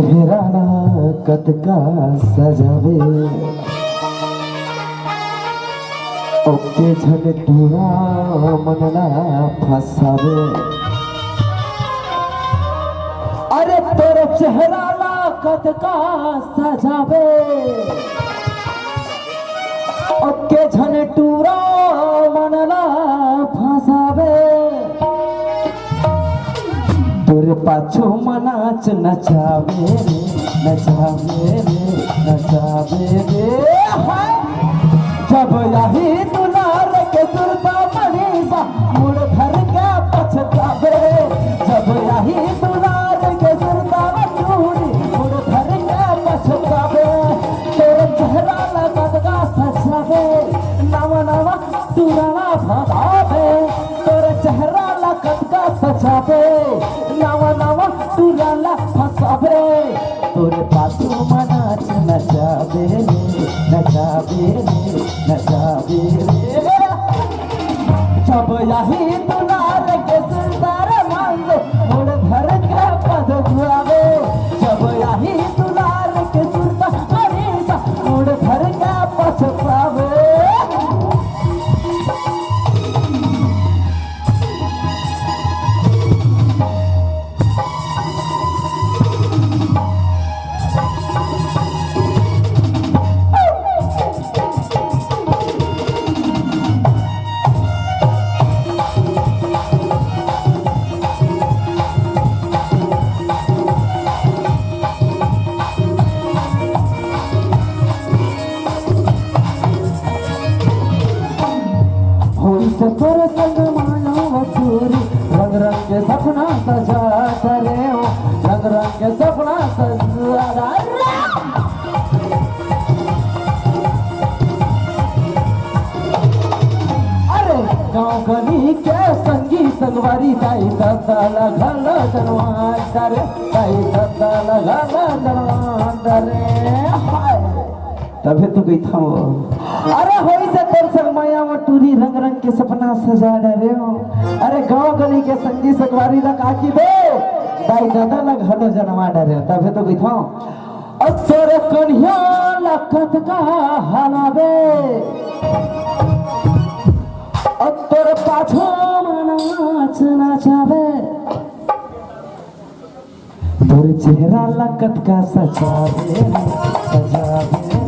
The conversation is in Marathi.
चेहरा कतका सजावे ओके झन टूरा मनला फसावे। अरे तोरे चेहरा कतका सजावे ओके झन टूरा मनला फसावे। तोरे पाछो मनाच नचावे रे नचावे रे नचावे रे। जब यही दुलार के सुरता मनीषा मुड़ धर के पछतावे। जब यही दुलार के सुरता मजूरी मुड़ धर के पछतावे। तोरे चेहरा लगतगा सजावे नवा नवा तुराना भगावे। तोरे चेहरा लगतगा सजावे नवा नवा तुराला फसावे। तोरे पाछू मनाच नचावे रे नचावे रे नचावे रे। जब यही दुलार के सुंदर मांगो मुड़ धर के पछतावे। जब यही दुलार के सुंदर हरीसा मुड़ धर के पछतावे। तोरे संग मानो चूरी रंग रंग के सपना सजा करे हो। रंग रंग के सपना सजा अरे गाँव गली के संगी संगवारी ताई दत्ता लगल जनवान करे। ताई दत्ता लगल जनवान करे। तभी तो गई था वो। अरे होई से तोर संग माया में टूरी रंग रंग के सपना सजा डरे हो। अरे गांव गली के संगी सगवारी लग आकी बे दाई दादा लग हलो जनवा डरे। तभी तो गई था और तोरे कन्या लखत का हलावे और तोरे पाछो नाच नाचावे। तोरे चेहरा लखत का सजावे सजावे